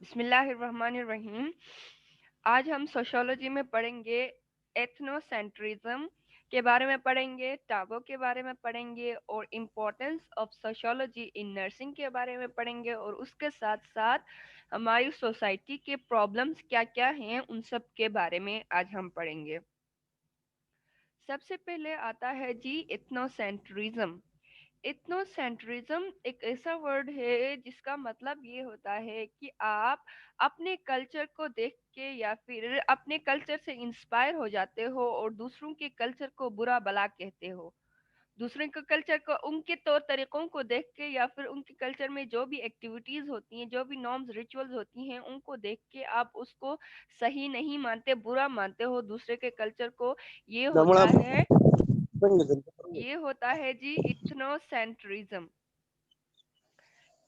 بسم اللہ الرحمن الرحیم. آج ہم سوشولوجی میں پڑھیں گے ایتھنو سینٹرزم کے بارے میں پڑھیں گے, ٹاگو کے بارے میں پڑھیں گے, اور importance of sociology in nursing کے بارے میں پڑھیں گے, اور اس کے ساتھ ساتھ ہماری سوسائٹی کے پرابلمس کیا کیا ہیں ان سب کے بارے میں آج ہم پڑھیں گے. سب سے پہلے آتا ہے جی ایتھنو سینٹرزم. ایتھنو سینٹرزم ایک ایسا ورڈ ہے جس کا مطلب یہ ہوتا ہے کہ آپ اپنے کلچر کو دیکھ کے یا پھر اپنے کلچر سے انسپائر ہو جاتے ہو اور دوسروں کے کلچر کو برا بلا کہتے ہو. دوسرے کے کلچر کو, ان کے طور طریقوں کو دیکھ کے یا پھر ان کے کلچر میں جو بھی ایکٹیویٹیز ہوتی ہیں, جو بھی نارمز ریچولز ہوتی ہیں, ان کو دیکھ کے آپ اس کو صحیح نہیں مانتے, برا مانتے ہو دوسرے کے کلچر کو. یہ رمڑا ہوتا ہے بن یہ ہوتا ہے جی ایتھنو سینٹرزم.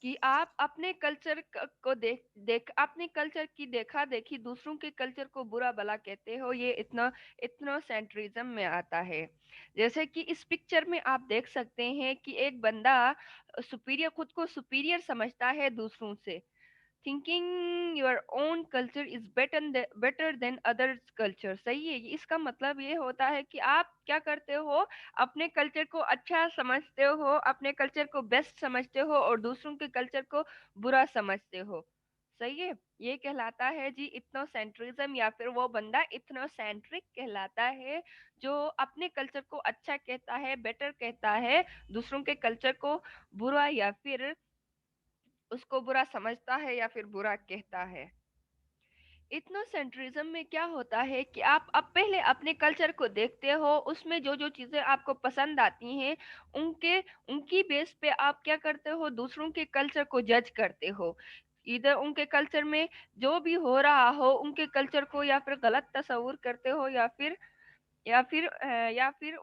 کہ آپ اپنے کلچر کو دیکھ اپنے کلچر کی دیکھا دیکھی دوسروں کے کلچر کو برا بلا کہتے ہو. یہ اتنا سینٹرزم میں آتا ہے. جیسے کہ اس پکچر میں آپ دیکھ سکتے ہیں کہ ایک بندہ خود کو سپیریئر سمجھتا ہے دوسروں سے. thinking your own culture is better than others culture. صحیح ہے. اس کا مطلب یہ ہوتا ہے کہ آپ کیا کرتے ہو, اپنے کلچر کو اچھا سمجھتے ہو, اپنے کلچر کو بیسٹ سمجھتے ہو اور دوسروں کے کلچر کو برا سمجھتے ہو. صحیح ہے. یہ کہلاتا ہے جی ایتھنو سینٹرزم, یا پھر وہ بندہ ایتھنو سینٹرک کہلاتا ہے جو اپنے کلچر کو اچھا کہتا ہے, بیٹر کہتا ہے, دوسروں کے کلچر کو برا یا پھر اس کو برا سمجھتا ہے یا پھر برا کہتا ہے. ایتھنو سینٹرزم میں کیا ہوتا ہے کہ آپ اب پہلے اپنے کلچر کو دیکھتے ہو, اس میں جو جو چیزیں آپ کو پسند آتی ہیں ان کی بیس پہ آپ کیا کرتے ہو, دوسروں کے کلچر کو جج کرتے ہو. ادھر ان کے کلچر میں جو بھی ہو رہا ہو ان کے کلچر کو یا پھر غلط تصور کرتے ہو یا پھر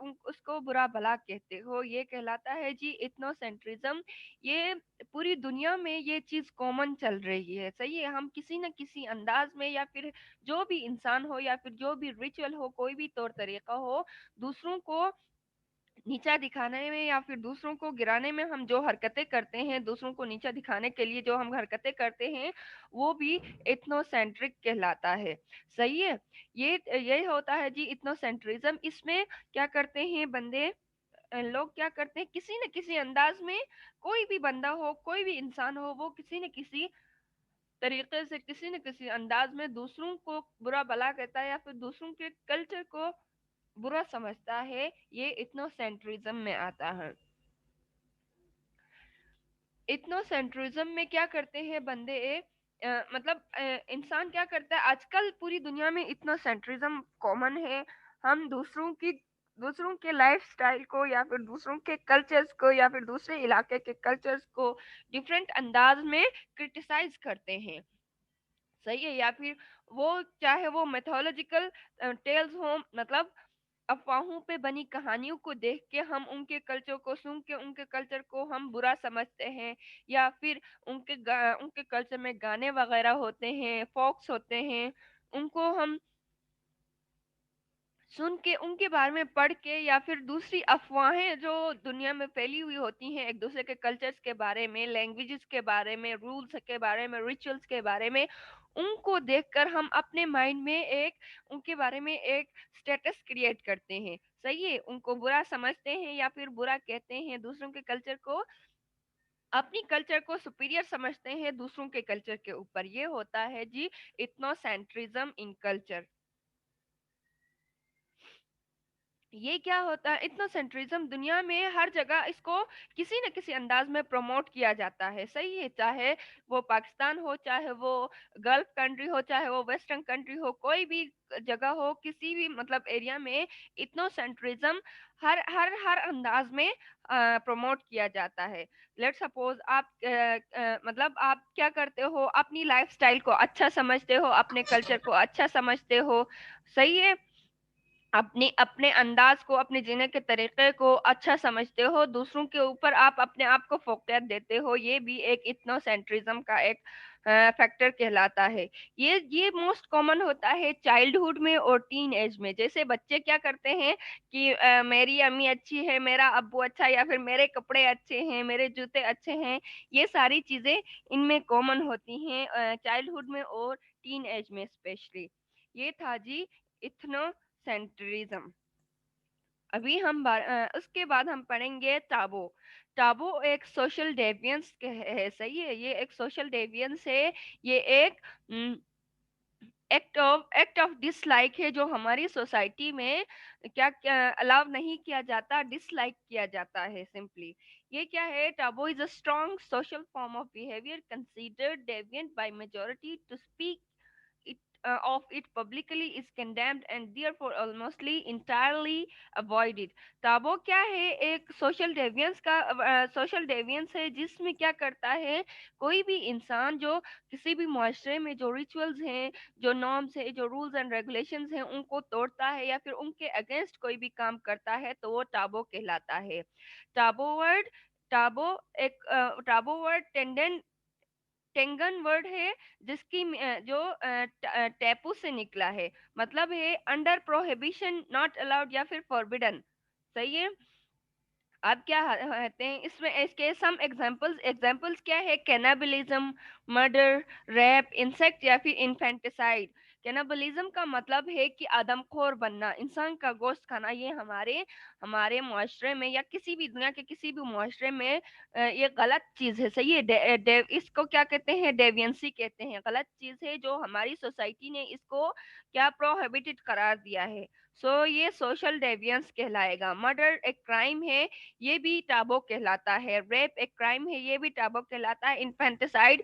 اس کو برا بھلا کہتے ہو. یہ کہلاتا ہے جی ایتھنو سینٹرزم. یہ پوری دنیا میں یہ چیز کامن چل رہی ہے. صحیح ہے. ہم کسی نہ کسی انداز میں یا پھر جو بھی انسان ہو یا پھر جو بھی ریچول ہو, کوئی بھی طور طریقہ ہو, دوسروں کو نیچا دکھانے میں یا پھر دوسروں کو گرانے میں ہم جو حرکتیں کرتے ہیں, دوسروں کو نیچا دکھانے کے لیے جو ہم حرکتیں کرتے ہیں, وہ بھی ایتھنو سینٹرک کہلاتا ہے. صحیح ہے. یہ ہوتا ہے جی ایتھنو سینٹرزم. اس میں کیا کرتے ہیں لوگ کیا کرتے ہیں, کسی نہ کسی انداز میں کوئی بھی بندہ ہو, کوئی بھی انسان ہو, وہ کسی نہ کسی طریقے سے کسی نہ کسی انداز میں دوسروں کو برا بلا کہتا ہے یا پھر دوسروں کے کلچر کو برا سمجھتا ہے. یہ ایتھنو سینٹرزم میں آتا ہے. ایتھنو سینٹرزم میں کیا کرتے ہیں بندے, انسان کیا کرتا ہے, آج کل پوری دنیا میں ایتھنو سینٹرزم کامن ہے. ہم دوسروں کے لائف سٹائل کو یا پھر دوسروں کے کلچرز کو یا پھر دوسرے علاقے کے کلچرز کو ڈفرینٹ انداز میں کرٹیسائز کرتے ہیں. صحیح ہے. یا پھر چاہے وہ میتھولوجیکل ٹیلز ہوں, مطلب افواہوں پہ بنی کہانیوں کو دیکھ کے ہم ان کے کلچر کو سن کے ان کے کلچر کو ہم برا سمجھتے ہیں, یا پھر ان کے کلچر میں گانے وغیرہ ہوتے ہیں, فوکس ہوتے ہیں, ان کو ہم سن کے ان کے بارے میں پڑھ کے یا پھر دوسری افواہیں جو دنیا میں پھیلی ہوئی ہوتی ہیں ایک دوسرے کے کلچرز کے بارے میں, لینگویجز کے بارے میں, رولز کے بارے میں, ریچولز کے بارے میں, ان کو دیکھ کر ہم اپنے مائنڈ میں ان کے بارے میں ایک سٹیٹس کریٹ کرتے ہیں. صحیح ہے. ان کو برا سمجھتے ہیں یا پھر برا کہتے ہیں, دوسروں کے کلچر کو, اپنی کلچر کو سپیریئر سمجھتے ہیں دوسروں کے کلچر کے اوپر. یہ ہوتا ہے جی ایتھنو سینٹرزم ان کلچر. یہ کیا ہوتا ہے, ایتھنو سینٹرزم دنیا میں ہر جگہ اس کو کسی نہ کسی انداز میں پروموٹ کیا جاتا ہے. صحیح ہے. چاہے وہ پاکستان ہو, چاہے وہ گلف کنٹری ہو, چاہے وہ ویسٹرن کنٹری ہو, کوئی بھی جگہ ہو, کسی بھی مطلب ایریا میں ایتھنو سینٹرزم ہر انداز میں پروموٹ کیا جاتا ہے. لیٹ سپوز آپ آپ کیا کرتے ہو, اپنی لائف سٹائل کو اچھا سمجھتے ہو, اپنے کلچر کو اچھا سمجھتے ہو. صحیح ہے. اپنے انداز کو, اپنے جینے کے طریقے کو اچھا سمجھتے ہو, دوسروں کے اوپر آپ اپنے آپ کو فوقیت دیتے ہو. یہ بھی ایک ایتھنو سینٹرزم کا ایک फैक्टर कहलाता है। ये मोस्ट कॉमन होता है चाइल्डहुड में और टीन एज में। जैसे बच्चे क्या करते हैं कि मेरी अम्मी अच्छी है, मेरा अब्बू अच्छा है, या फिर मेरे कपड़े अच्छे हैं, मेरे जूते अच्छे हैं, ये सारी चीजें इनमें कॉमन होती हैं चाइल्डहुड में और टीन एज में स्पेशली। ये था जी इथनोसेंट्रिज्म। अभी उसके बाद हम पढ़ेंगे टाबो। टाबो एक सोशल डेवियंस है, सही है, ये एक सोशल डेवियंस है। ये एक एक्ट ऑफ डिसलाइक है जो हमारी सोसाइटी में क्या क्या अलाउ नहीं किया जाता, डिसलाइक किया जाता है सिंपली। ये क्या है? Taboo is a strong social form of behaviour considered deviant by majority to speak it of it publicly is condemned and therefore almostly entirely avoided। Tabo क्या है? एक सोशल डेवियंस है जिसमें क्या करता है, कोई भी इंसान जो किसी भी मुआशरे में जो रिचुअल्स हैं, जो नॉर्म्स है, जो रूल्स एंड रेगुलेशंस हैं, उनको तोड़ता है या फिर उनके अगेंस्ट कोई भी काम करता है तो वो टाबो कहलाता है। Tabo word Tabo Tabo word Tengen word है जिसकी जो टैपू से निकला है, मतलब है अंडर प्रोहिबिशन, नॉट अलाउड या फिर फॉरबिडन। सही है। अब क्या कहते हैं इसमें, इसके सम एग्जांपल्स क्या है? कैनाबलिज्म, मर्डर, रैप, इंसेक्ट या फिर इन्फेंटिसाइड। कैनाबलिज्म का मतलब है कि आदमखोर बनना, इंसान का गोश्त खाना। ये हमारे हमारे मुआशरे में या किसी भी दुनिया के किसी भी मुआशरे में ये गलत चीज है। सही है। इसको क्या कहते हैं? डेवियंसी कहते हैं। गलत चीज है जो हमारी सोसाइटी ने इसको क्या प्रोहिबिटेड करार दिया है। ये सोशल डेवियंस कहलाएगा। मर्डर एक क्राइम है, ये भी टाबो कहलाता है। रेप एक क्राइम है, ये भी टाबो कहलाता है। इन्फेंटिसाइड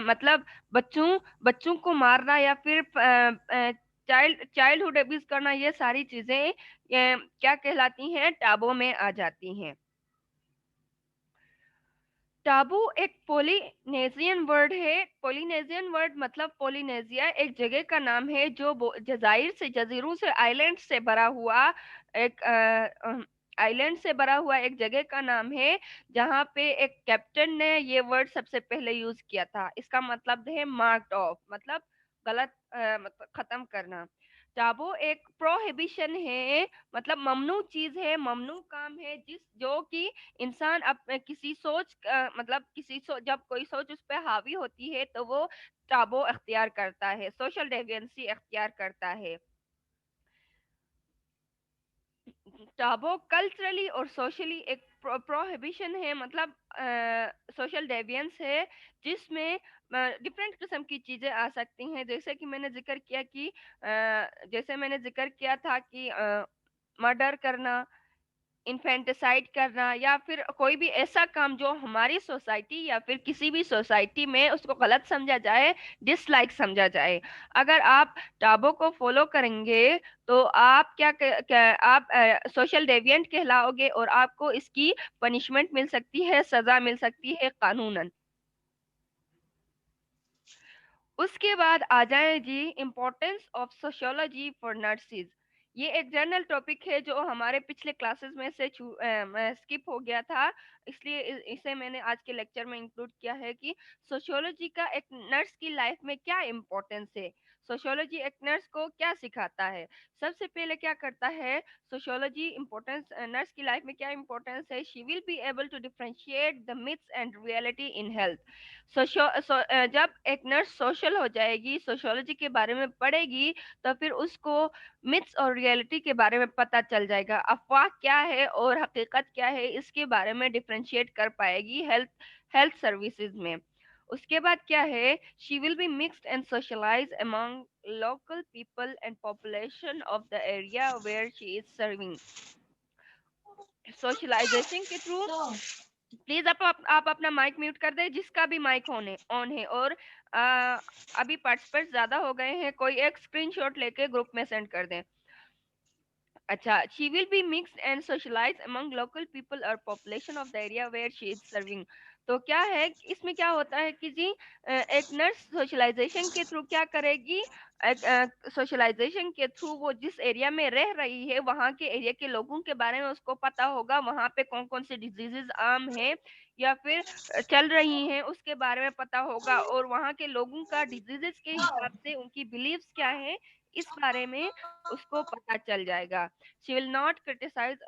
मतलब बच्चों बच्चों को मारना या फिर चाइल्डहुड अब्यूज करना, ये सारी चीजें क्या कहलाती हैं? टाबो में आ जाती हैं। टाबू एक पोलिनेशियन वर्ड है। पोलिनेशियन वर्ड मतलब पोलिनेशिया एक जगह का नाम है जो जजाइर से, जजीरों से, आइलैंड से भरा हुआ एक आइलैंड से भरा हुआ एक जगह का नाम है जहाँ पे एक कैप्टन ने ये वर्ड सबसे पहले यूज किया था। इसका मतलब है मार्क्ड ऑफ, मतलब गलत, मतलब खत्म करना। टाबू एक प्रोहिबिशन है, मतलब ममनू चीज है, ममनू काम है जिस जो कि इंसान किसी मतलब जब कोई सोच उस पर हावी होती है तो वो टाबो अख्तियार करता है, सोशल डेविएंसी अख्तियार करता है। टाबो कल्चरली और सोशली एक प्रोहिबिशन है, मतलब सोशल डेविएंस है जिसमें डिफरेंट किस्म की चीजें आ सकती हैं। जैसे कि मैंने जिक्र किया कि जैसे मैंने जिक्र किया था कि मर्डर करना, इन्फेंटिसाइड करना, या फिर कोई भी ऐसा काम जो हमारी सोसाइटी या फिर किसी भी सोसाइटी में उसको गलत समझा जाए, डिसलाइक समझा जाए। अगर आप टाबो को फॉलो करेंगे तो आप आप सोशल डेविएंट कहलाओगे और आपको इसकी पनिशमेंट मिल सकती है, सजा मिल सकती है कानूनन। उसके बाद आ जाए जी importance of sociology for nurses. ये एक जनरल टॉपिक है जो हमारे पिछले क्लासेस में से स्किप हो गया था, इसलिए इसे मैंने आज के लेक्चर में इंक्लूड किया है कि सोशियोलॉजी का एक नर्स की लाइफ में क्या इम्पोर्टेंस है, सोशियोलॉजी एक नर्स को क्या सिखाता है। सबसे पहले क्या करता है सोशियोलॉजी, इम्पोर्टेंस नर्स की लाइफ में क्या इम्पोर्टेंस है? She will be able to differentiate the myths and reality in health. जब एक नर्स सोशल हो जाएगी, सोशियोलॉजी के बारे में पढ़ेगी, तो फिर उसको मिथ्स और रियलिटी के बारे में पता चल जाएगा। अफवाह क्या है और हकीकत क्या है, इसके बारे में डिफरेंशिएट कर पाएगी हेल्थ हेल्थ सर्विसेज में। उसके बाद क्या है? She will be mixed and socialise among local people and population of the area where she is serving. Socialisation के थ्रू, प्लीज आप अपना माइक म्यूट कर दें, जिसका भी माइक ऑन है। और अभी पार्टिसिपेंट्स ज्यादा हो गए हैं, कोई एक स्क्रीनशॉट लेके ग्रुप में सेंड कर दें। अच्छा, she will be mixed and socialized among local people or population of the area where she is serving. तो क्या है, इसमें क्या होता है कि जी एक नर्स सोशलाइजेशन के थ्रू क्या करेगी, सोशलाइजेशन के थ्रू वो जिस एरिया में रह रही है वहाँ के एरिया के लोगों के बारे में उसको पता होगा, वहाँ पे कौन कौन से डिजीजेस आम हैं या फिर चल रही हैं उसके बारे में पता होगा, और वहाँ के लोगों का डिजीजेस के हिसाब से उनकी बिलीव्स क्या है इस बारे में उसको पता चल जाएगा. She will not criticise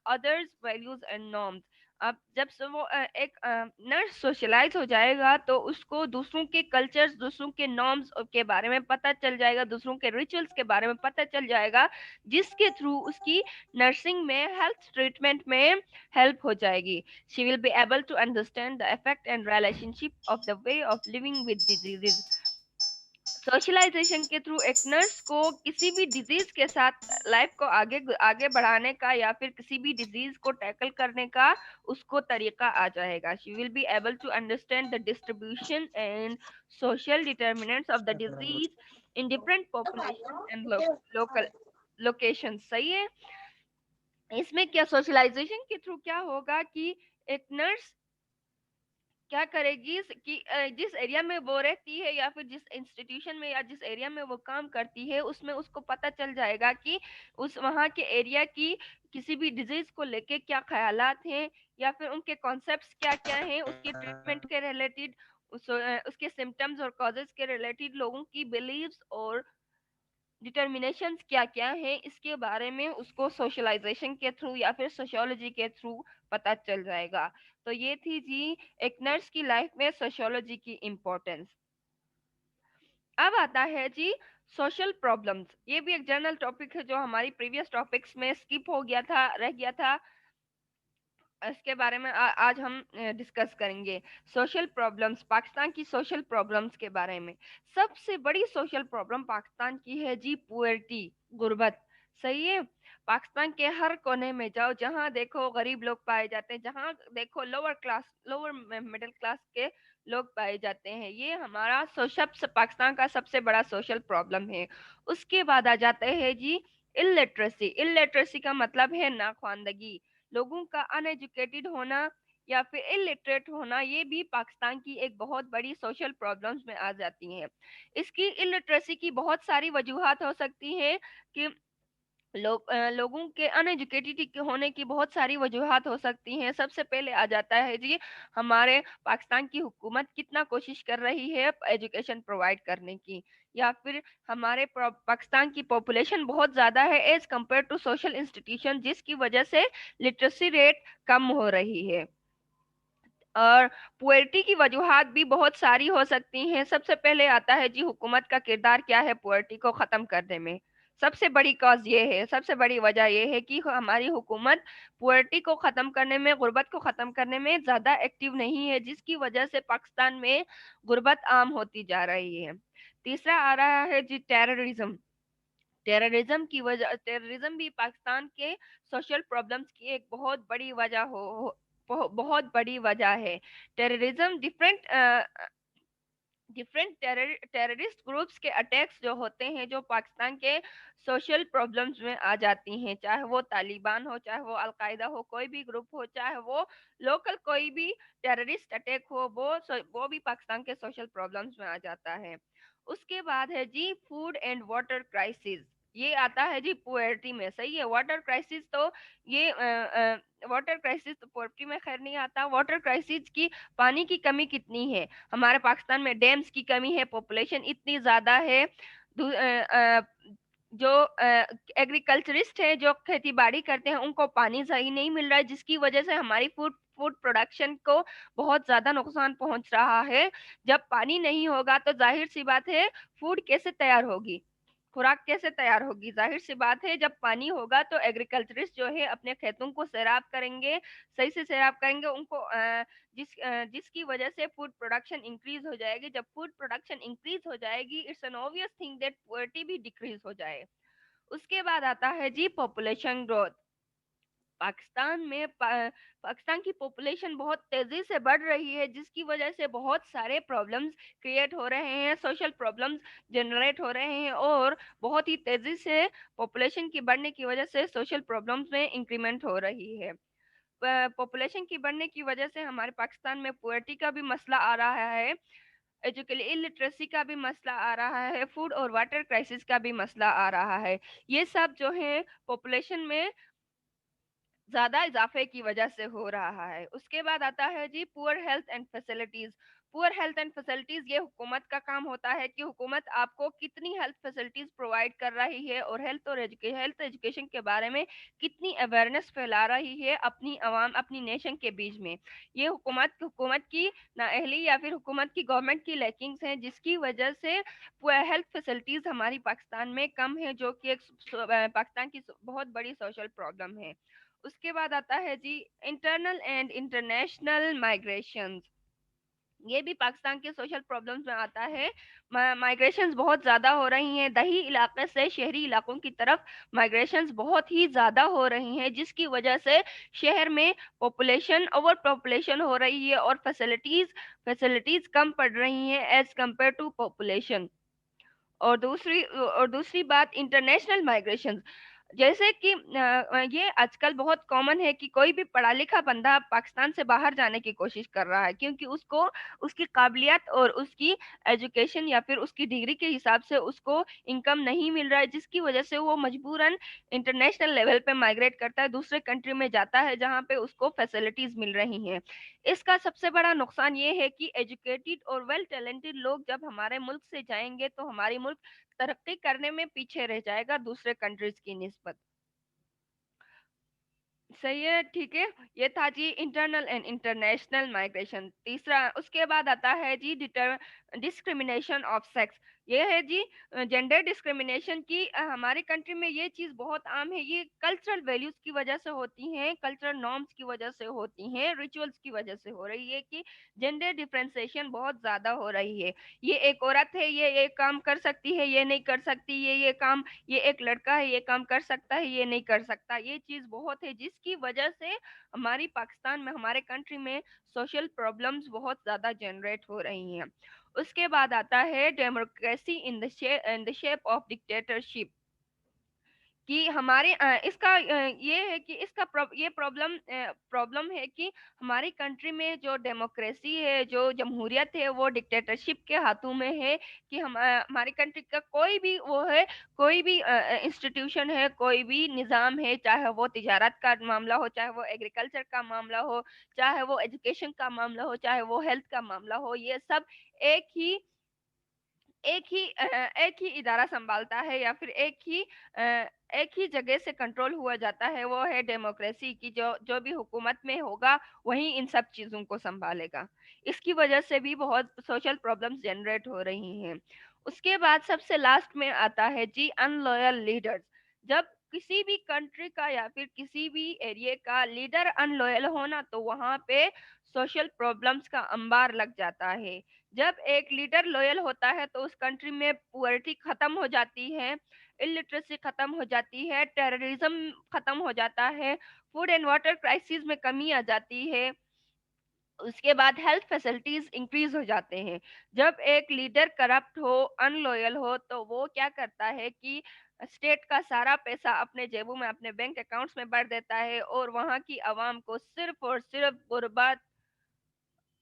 others values and norms. अब जब से वो एक नर्स सोशलाइज हो जाएगा तो उसको दूसरों के कल्चर्स, दूसरों के नॉर्म्स के बारे में पता चल जाएगा, दूसरों के रिचुअल्स के बारे में पता चल जाएगा, जिसके थ्रू उसकी नर्सिंग में, हेल्थ ट्रीटमेंट में हेल्प हो जाएगी. She will be able to understand the effect and relationship of the way of living with diseases. Socialisation के थ्रू एक नर्स को किसी भी डिजीज के साथ लाइफ को आगे आगे बढ़ाने का या फिर किसी भी डिजीज को टैकल करने का उसको तरीका आ जाएगा. She will be able to understand the distribution and social determinants of the disease in different population and local location. सही है. इसमें क्या सोशलाइजेशन के थ्रू क्या होगा कि एक नर्स क्या करेगी कि जिस एरिया में वो रहती है या फिर जिस इंस्टीट्यूशन में या जिस एरिया में वो काम करती है उसमें उसको पता चल जाएगा कि उस वहाँ के एरिया की किसी भी डिजीज को लेके क्या ख्यालात हैं या फिर उनके कॉन्सेप्ट्स क्या क्या हैं उसकी ट्रीटमेंट के रिलेटेड, उसके सिम्टम्स और कॉजेज के रिलेटेड लोगों की बिलीव्स और डिटर्मिनेशंस क्या क्या हैं इसके बारे में उसको सोशलाइजेशन के थ्रू या फिर सोशियोलॉजी के थ्रू पता चल जाएगा. तो ये थी जी एक नर्स की लाइफ में सोशियोलॉजी की इम्पोर्टेंस. अब आता है जी सोशल प्रॉब्लम्स. ये भी एक जनरल टॉपिक है जो हमारी प्रीवियस टॉपिक्स में स्किप हो गया था, रह गया था. इसके बारे में आज हम डिस्कस करेंगे. सोशल प्रॉब्लम्स, पाकिस्तान की सोशल प्रॉब्लम्स के बारे में. सबसे बड़ी सोशल प्रॉब्लम पाकिस्तान की है जी पुअर्टी, गुर्बत. सही है. पाकिस्तान के हर कोने में जाओ, जहां देखो गरीब लोग पाए जाते हैं, जहां देखो lower class, lower middle class के लोग पाए जाते हैं. ये हमारा सोशल पाकिस्तान का सबसे बड़ा सोशल प्रॉब्लम है. उसके बाद आ जाते हैं जी इलिटरेसी. इलिटरेसी का मतलब है नाख्वानदगी, लोगों का अनएजुकेटेड होना या फिर इलिटरेट होना. ये भी पाकिस्तान की एक बहुत बड़ी सोशल प्रॉब्लम्स में आ जाती हैं. इसकी इलिटरेसी की बहुत सारी वजूहात हो सकती हैं कि लोगों के अनएजुकेटेड होने की बहुत सारी वजूहात हो सकती हैं. सबसे पहले आ जाता है जी हमारे पाकिस्तान की हुकूमत कितना कोशिश कर रही है एजुकेशन प्रोवाइड करने की, या फिर हमारे पाकिस्तान की पॉपुलेशन बहुत ज़्यादा है as compare to social institution, जिसकी वजह से लिटरेसी रेट कम हो रही है. और पुअर्टी की वजूहात भी बहुत सारी हो सकती हैं. सबसे पहले आता है जी हुकूमत का किरदार क्या है पुअर्टी को ख़त्म करने में. सबसे बड़ी कॉज ये है, सबसे बड़ी वजह ये है कि हमारी हुकूमत पुअर्टी को ख़त्म करने में, गुर्बत को ख़त्म करने में ज़्यादा एक्टिव नहीं है, जिसकी वजह से पाकिस्तान में गुर्बत आम होती जा रही है. तीसरा आ रहा है जी टेररिज्म. टेररिज्म भी पाकिस्तान के सोशल प्रॉब्लम्स की एक बहुत बड़ी वजह बहुत बड़ी वजह है. Terrorism different different terrorist groups के अटैक्स जो होते हैं जो पाकिस्तान के सोशल प्रॉब्लम्स में आ जाती हैं, चाहे वो तालिबान हो, चाहे वो अलकायदा हो, कोई भी ग्रुप हो, चाहे वो लोकल कोई भी टेररिस्ट अटैक हो, वो भी पाकिस्तान के सोशल प्रॉब्लम्स में आ जाता है. उसके बाद है जी फूड एंड वाटर क्राइसिस. ये आता है जी पुअर्टी में. सही है. वाटर क्राइसिस तो ये वाटर क्राइसिस तो पोवर्टी में खैर नहीं आता. वाटर क्राइसिस की पानी की कमी कितनी है हमारे पाकिस्तान में, डैम्स की कमी है, पॉपुलेशन इतनी ज्यादा है. जो एग्रीकल्चरिस्ट हैं जो खेती बाड़ी करते हैं उनको पानी सही नहीं मिल रहा है, जिसकी वजह से हमारी फूड फूड प्रोडक्शन को बहुत ज्यादा नुकसान पहुंच रहा है. जब पानी नहीं होगा तो जाहिर सी बात है फूड कैसे तैयार होगी, खुराक कैसे तैयार होगी. जाहिर सी बात है जब पानी होगा तो एग्रीकल्चरिस्ट जो है अपने खेतों को सैराब करेंगे, सही से सैराब करेंगे उनको, जिसकी वजह से फूड प्रोडक्शन इंक्रीज हो जाएगी. जब फूड प्रोडक्शन इंक्रीज हो जाएगी it's an obvious thing that poverty भी डिक्रीज हो जाए. उसके बाद आता है जी पॉपुलेशन ग्रोथ. پاکستان کی پاپولیشن بہت تیزی سے بڑھ رہی ہے، جس کی وجہ سے بہت سارے پرابلمز کریٹ ہو رہے ہیں، سوشل پرابلمز جنریٹ ہو رہے ہیں، اور بہت ہی تیزی سے پاپولیشن کی بڑھنے کی وجہ سے سوشل پرابلمز میں انکریمنٹ ہو رہی ہے۔ پاپولیشن کی بڑھنے کی وجہ سے ہمارے پاکستان میں پورٹی کا بھی مسئلہ آ رہا ہے، ایجوکیشن الٹریسی کا بھی مسئلہ آ رہا ہے، فوڈ اور واٹر کرائسس کا بھی مسئلہ آ رہا ہے۔ یہ سب جو ہے پاپولیشن میں زیادہ اضافے کی وجہ سے ہو رہا ہے۔ اس کے بعد آتا ہے جی poor health and facilities. Poor health and facilities یہ حکومت کا کام ہوتا ہے کہ حکومت آپ کو کتنی ہیلتھ فیسلٹیز پرووائڈ کر رہی ہے، اور ہیلتھ ایجوکیشن کے بارے میں کتنی اویئرنیس پھیلا رہی ہے اپنی عوام، اپنی نیشن کے بیچ میں۔ یہ حکومت کی نااہلی یا پھر حکومت کی گورنمنٹ کی لیکنگز ہیں، جس کی وجہ سے ہیلتھ فیسلٹیز ہماری پاکستان میں کم ہے، جو کہ ایک پاکستان کی بہت بڑی سوشل پرابلم ہے۔ اس کے بعد آتا ہے جی انٹرنل اینڈ انٹرنیشنل مائگریشن۔ یہ بھی پاکستان کے سوشل پرابلمز میں آتا ہے۔ مائگریشنز بہت زیادہ ہو رہی ہیں، دیہی علاقے سے شہری علاقوں کی طرف مائگریشنز بہت ہی زیادہ ہو رہی ہیں، جس کی وجہ سے شہر میں اوور پاپولیشن ہو رہی ہے، اور فیسلٹیز کم پڑ رہی ہیں ایز کمپیئر ٹو پاپولیشن۔ اور دوسری بات انٹرنیشنل مائگریشن، جیسے کہ یہ آج کل بہت کامن ہے کہ کوئی بھی پڑھا لکھا بندہ پاکستان سے باہر جانے کی کوشش کر رہا ہے، کیونکہ اس کو اس کی قابلیت اور اس کی ایجوکیشن یا پھر اس کی ڈگری کے حساب سے اس کو انکم نہیں مل رہا ہے، جس کی وجہ سے وہ مجبوراً انٹرنیشنل لیول پہ مائگریٹ کرتا ہے، دوسرے کنٹری میں جاتا ہے جہاں پہ اس کو فیسلٹیز مل رہی ہیں۔ اس کا سب سے بڑا نقصان یہ ہے کہ ایجوکیٹڈ اور ویل ٹیلنٹڈ لوگ جب ہمارے ملک سے جائیں گے تو ہماری ملک ترقی کرنے میں پیچھے رہ جائے گا دوسرے کنٹریز کی نسبت۔ صحیح ہے، ٹھیک ہے۔ یہ تھا جی انٹرنل اینڈ انٹرنیشنل مائگریشن۔ تیسرا اس کے بعد آتا ہے جی ڈسکریمنیشن آف سیکس۔ یہ ہے جی جینڈر ڈسکریمنیشن کی ہماری کنٹری میں یہ چیز بہت عام ہے۔ یہ کلچرل ویلیوز کی وجہ سے ہوتی ہیں، کلچرل نارمس کی وجہ سے ہوتی ہیں، ریچولز کی وجہ سے ہو رہی ہے کہ جینڈر ڈفرینسیشن بہت زیادہ ہو رہی ہے۔ یہ ایک عورت ہے، یہ کام کر سکتی ہے، یہ نہیں کر سکتی، یہ کام، یہ ایک لڑکا ہے، یہ کام کر سکتا ہے، یہ نہیں کر سکتا۔ یہ چیز بہت ہے، جس کی وجہ سے ہماری پاکستان میں، ہمارے کنٹری میں سوشل پرابلمز بہت زیادہ جنریٹ ہو رہی ہیں۔ اس کے بعد آتا ہے democracy in the shape of dictatorship, کہ ہمارے اس کا یہ ہے کہ اس کا یہ پرابلم ہے کہ ہماری کنٹری میں جو ڈیموکریسی ہے، جو جمہوریت ہے، وہ ڈکٹیٹرشپ کے ہاتھوں میں ہے، کہ ہماری کنٹری کا کوئی بھی وہ ہے، کوئی بھی انسٹیٹیوشن ہے، کوئی بھی نظام ہے، چاہے وہ تجارت کا معاملہ ہو، چاہے وہ ایگریکلچر کا معاملہ ہو، چاہے وہ ایجوکیشن کا معاملہ ہو، چاہے وہ ہیلتھ کا معاملہ ہو، یہ سب ایک ہی ایک ہی ادارہ سنبھالتا ہے، یا پھر ایک ہی جگہ سے کنٹرول ہوا جاتا ہے، وہ ہے ڈیموکریسی کی۔ جو بھی حکومت میں ہوگا وہی ان سب چیزوں کو سنبھالے گا۔ اس کی وجہ سے بھی بہت سوشل پرابلمز جنریٹ ہو رہی ہیں۔ اس کے بعد سب سے لاسٹ میں آتا ہے جی ان لوئل لیڈرز۔ جب کسی بھی کنٹری کا یا پھر کسی بھی ایریے کا لیڈر ان لوئل ہونا، تو وہاں پہ سوشل پرابلمز کا انبار لگ جاتا ہے۔ جب ایک لیڈر لوئل ہوتا ہے تو اس کنٹری میں پورٹی ختم ہو جاتی ہے، الٹریسی ختم ہو جاتی ہے، ٹیررزم ختم ہو جاتا ہے، فوڈ اینڈ واٹر کرائسس میں کمی آ جاتی ہے۔ اس کے بعد ہیلتھ فیسلٹیز انکریز ہو جاتے ہیں۔ جب ایک لیڈر کرپٹ ہو، ان لوئل ہو، تو وہ کیا کرتا ہے کہ اسٹیٹ کا سارا پیسہ اپنے جیبوں میں، اپنے بینک اکاؤنٹس میں بھر دیتا ہے، اور وہاں کی عوام کو صرف اور صرف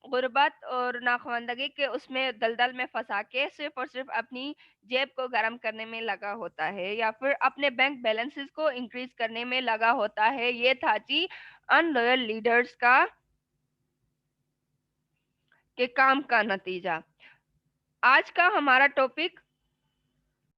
غربت اور ناخواندگی کے اس میں دلدل میں پھنسا کے صرف اور صرف اپنی جیب کو گرم کرنے میں لگا ہوتا ہے، یا پھر اپنے بینک بیلنسز کو انکریز کرنے میں لگا ہوتا ہے۔ یہ تھا جی ان لوئل لیڈرز کا کے کام کا نتیجہ۔ آج کا ہمارا ٹاپک